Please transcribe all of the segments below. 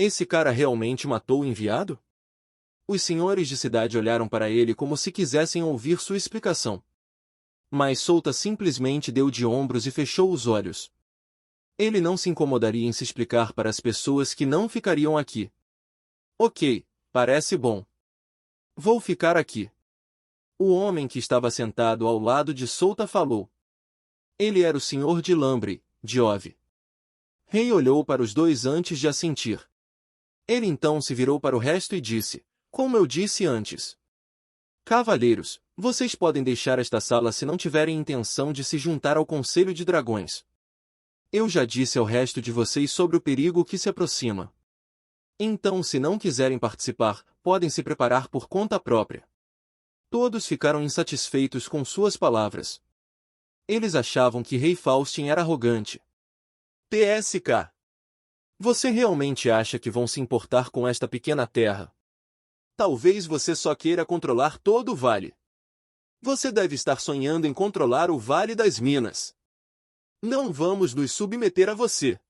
Esse cara realmente matou o enviado? Os senhores de cidade olharam para ele como se quisessem ouvir sua explicação. Mas Souta simplesmente deu de ombros e fechou os olhos. Ele não se incomodaria em se explicar para as pessoas que não ficariam aqui. Ok, parece bom. Vou ficar aqui. O homem que estava sentado ao lado de Souta falou. Ele era o senhor de Lambre, de Ove. Rei olhou para os dois antes de assentir. Ele então se virou para o resto e disse, como eu disse antes. Cavalheiros, vocês podem deixar esta sala se não tiverem intenção de se juntar ao Conselho de Dragões. Eu já disse ao resto de vocês sobre o perigo que se aproxima. Então, se não quiserem participar, podem se preparar por conta própria. Todos ficaram insatisfeitos com suas palavras. Eles achavam que Rei Faustin era arrogante. TSK. Você realmente acha que vão se importar com esta pequena terra? Talvez você só queira controlar todo o vale. Você deve estar sonhando em controlar o Vale das Minas. Não vamos nos submeter a você.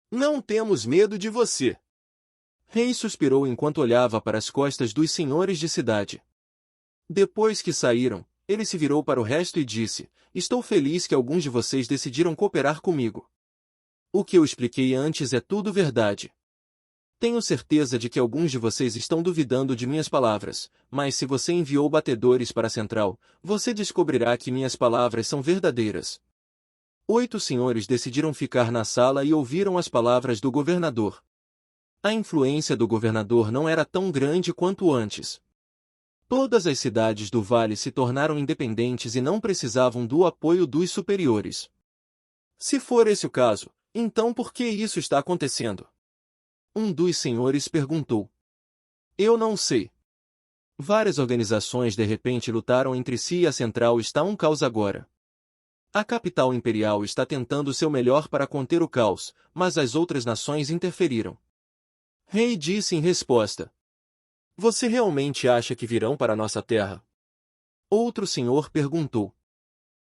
Não temos medo de você. Rei suspirou enquanto olhava para as costas dos senhores de cidade. Depois que saíram, ele se virou para o resto e disse, estou feliz que alguns de vocês decidiram cooperar comigo. O que eu expliquei antes é tudo verdade. Tenho certeza de que alguns de vocês estão duvidando de minhas palavras, mas se você enviou batedores para a central, você descobrirá que minhas palavras são verdadeiras. 8 senhores decidiram ficar na sala e ouviram as palavras do governador. A influência do governador não era tão grande quanto antes. Todas as cidades do vale se tornaram independentes e não precisavam do apoio dos superiores. Se for esse o caso, então por que isso está acontecendo? Um dos senhores perguntou. Eu não sei. Várias organizações de repente lutaram entre si e a central está um caos agora. A capital imperial está tentando seu melhor para conter o caos, mas as outras nações interferiram. Rei disse em resposta. Você realmente acha que virão para nossa terra? Outro senhor perguntou.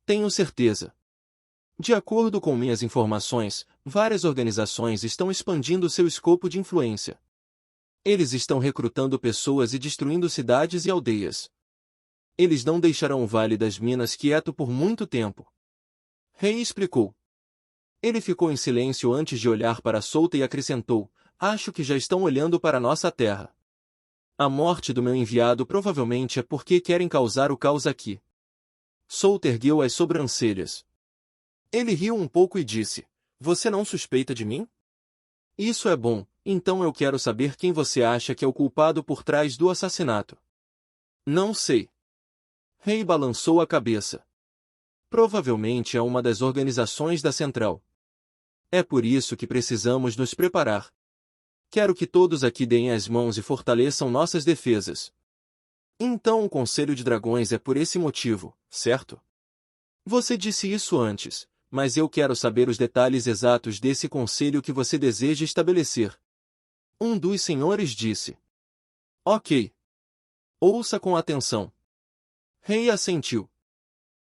Tenho certeza. De acordo com minhas informações, várias organizações estão expandindo seu escopo de influência. Eles estão recrutando pessoas e destruindo cidades e aldeias. Eles não deixarão o Vale das Minas quieto por muito tempo. Rei explicou. Ele ficou em silêncio antes de olhar para Souta e acrescentou, acho que já estão olhando para nossa terra. A morte do meu enviado provavelmente é porque querem causar o caos aqui. Souta ergueu as sobrancelhas. Ele riu um pouco e disse, você não suspeita de mim? Isso é bom, então eu quero saber quem você acha que é o culpado por trás do assassinato. Não sei. Rei balançou a cabeça. Provavelmente é uma das organizações da central. É por isso que precisamos nos preparar. Quero que todos aqui deem as mãos e fortaleçam nossas defesas. Então o Conselho de Dragões é por esse motivo, certo? Você disse isso antes, mas eu quero saber os detalhes exatos desse conselho que você deseja estabelecer. Um dos senhores disse. Ok. Ouça com atenção. Rei assentiu.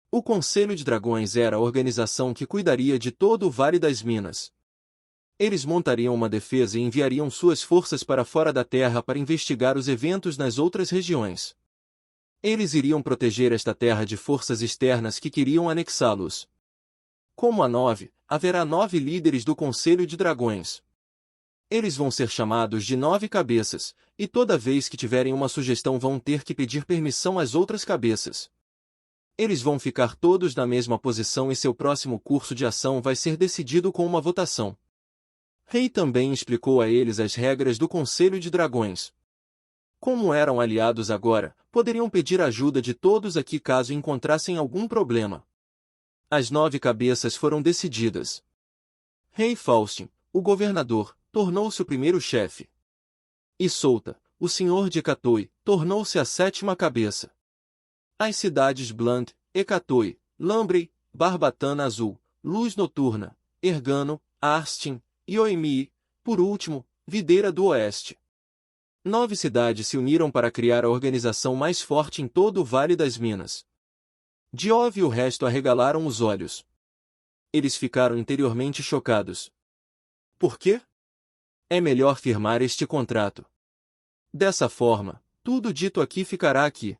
O Conselho de Dragões era a organização que cuidaria de todo o Vale das Minas. Eles montariam uma defesa e enviariam suas forças para fora da terra para investigar os eventos nas outras regiões. Eles iriam proteger esta terra de forças externas que queriam anexá-los. Como a 9, haverá 9 líderes do Conselho de Dragões. Eles vão ser chamados de 9 cabeças, e toda vez que tiverem uma sugestão vão ter que pedir permissão às outras cabeças. Eles vão ficar todos na mesma posição e seu próximo curso de ação vai ser decidido com uma votação. Rei também explicou a eles as regras do Conselho de Dragões. Como eram aliados agora, poderiam pedir ajuda de todos aqui caso encontrassem algum problema. As 9 cabeças foram decididas. Rei Faustin, o governador, tornou-se o primeiro chefe. E Souta, o senhor de Ekatoi, tornou-se a 7ª cabeça. As cidades Blunt, Ekatoi, Lambre, Barbatana Azul, Luz Noturna, Ergano, Arstin, e Oemi, por último, Videira do Oeste. 9 cidades se uniram para criar a organização mais forte em todo o Vale das Minas. Diov e o resto arregalaram os olhos. Eles ficaram interiormente chocados. Por quê? É melhor firmar este contrato. Dessa forma, tudo dito aqui ficará aqui.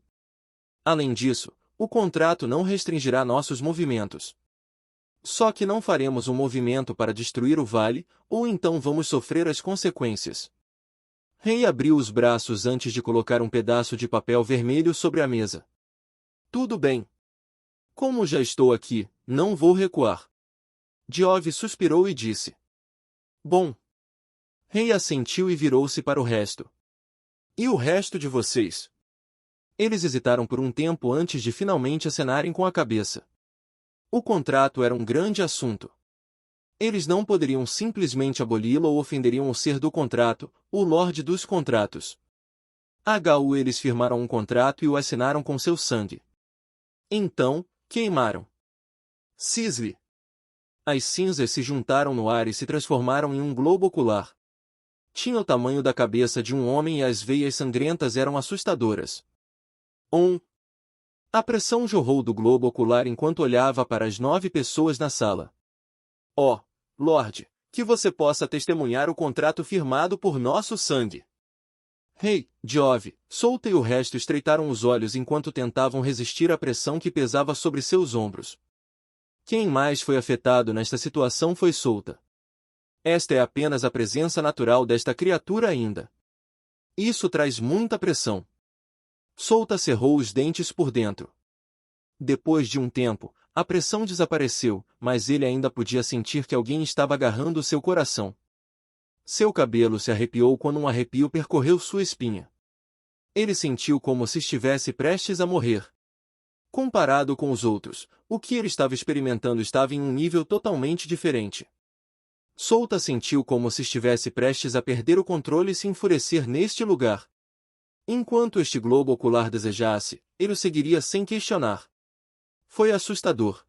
Além disso, o contrato não restringirá nossos movimentos. Só que não faremos um movimento para destruir o vale, ou então vamos sofrer as consequências. Rei abriu os braços antes de colocar um pedaço de papel vermelho sobre a mesa. Tudo bem. Como já estou aqui, não vou recuar. Jove suspirou e disse. Bom. Rei assentiu e virou-se para o resto. E o resto de vocês? Eles hesitaram por um tempo antes de finalmente acenarem com a cabeça. O contrato era um grande assunto. Eles não poderiam simplesmente aboli-lo ou ofenderiam o ser do contrato, o Lorde dos Contratos. Eles firmaram um contrato e o assinaram com seu sangue. Então, queimaram. Cisle. As cinzas se juntaram no ar e se transformaram em um globo ocular. Tinha o tamanho da cabeça de um homem e as veias sangrentas eram assustadoras. A pressão jorrou do globo ocular enquanto olhava para as 9 pessoas na sala. Ó, Lorde, que você possa testemunhar o contrato firmado por nosso sangue. Rei, Jove, Solta e o resto estreitaram os olhos enquanto tentavam resistir à pressão que pesava sobre seus ombros. Quem mais foi afetado nesta situação foi Solta. Esta é apenas a presença natural desta criatura ainda. Isso traz muita pressão. Solta cerrou os dentes por dentro. Depois de um tempo, a pressão desapareceu, mas ele ainda podia sentir que alguém estava agarrando seu coração. Seu cabelo se arrepiou quando um arrepio percorreu sua espinha. Ele sentiu como se estivesse prestes a morrer. Comparado com os outros, o que ele estava experimentando estava em um nível totalmente diferente. Solta sentiu como se estivesse prestes a perder o controle e se enfurecer neste lugar. Enquanto este globo ocular desejasse, ele o seguiria sem questionar. Foi assustador.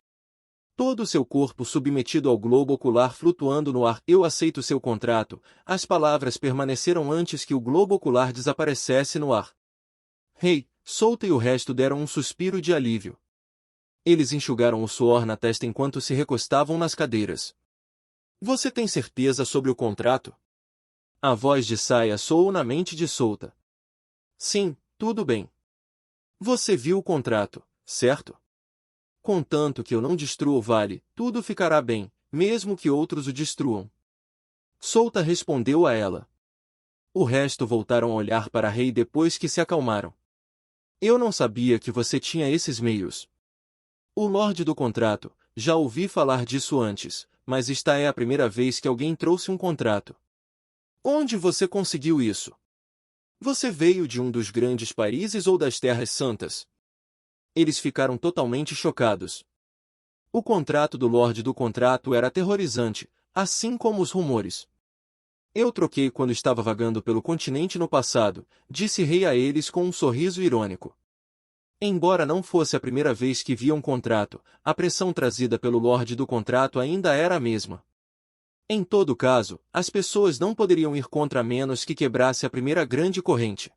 Todo seu corpo submetido ao globo ocular flutuando no ar. Eu aceito seu contrato. As palavras permaneceram antes que o globo ocular desaparecesse no ar. Rei, Solta e o resto deram um suspiro de alívio. Eles enxugaram o suor na testa enquanto se recostavam nas cadeiras. Você tem certeza sobre o contrato? A voz de Saia soou na mente de Solta. Sim, tudo bem. Você viu o contrato, certo? Contanto que eu não destrua o vale, tudo ficará bem, mesmo que outros o destruam. Solta respondeu a ela. O resto voltaram a olhar para Rei depois que se acalmaram. Eu não sabia que você tinha esses meios. O Lorde do Contrato, já ouvi falar disso antes, mas esta é a primeira vez que alguém trouxe um contrato. Onde você conseguiu isso? Você veio de um dos grandes países ou das Terras Santas? Eles ficaram totalmente chocados. O contrato do Lorde do Contrato era aterrorizante, assim como os rumores. Eu troquei quando estava vagando pelo continente no passado, disse Rei a eles com um sorriso irônico. Embora não fosse a primeira vez que via um contrato, a pressão trazida pelo Lorde do Contrato ainda era a mesma. Em todo caso, as pessoas não poderiam ir contra a menos que quebrasse a primeira grande corrente.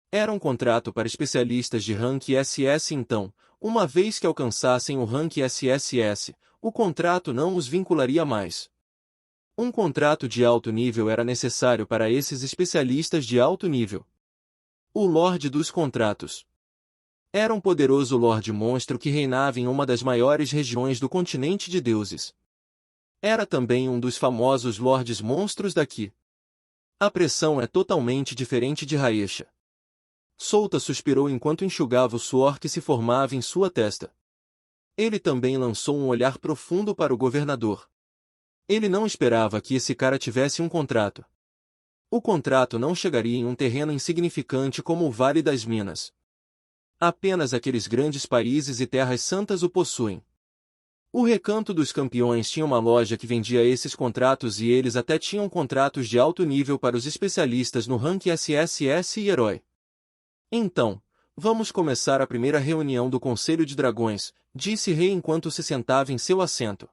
Era um contrato para especialistas de rank SS então, uma vez que alcançassem o rank SSS, o contrato não os vincularia mais. Um contrato de alto nível era necessário para esses especialistas de alto nível. O Lorde dos Contratos era um poderoso Lorde Monstro que reinava em uma das maiores regiões do continente de deuses. Era também um dos famosos Lordes Monstros daqui. A pressão é totalmente diferente de Raesha. Solta suspirou enquanto enxugava o suor que se formava em sua testa. Ele também lançou um olhar profundo para o governador. Ele não esperava que esse cara tivesse um contrato. O contrato não chegaria em um terreno insignificante como o Vale das Minas. Apenas aqueles grandes países e terras santas o possuem. O Recanto dos Campeões tinha uma loja que vendia esses contratos e eles até tinham contratos de alto nível para os especialistas no rank SSS e Herói. Então, vamos começar a primeira reunião do Conselho de Dragões, disse Rei enquanto se sentava em seu assento.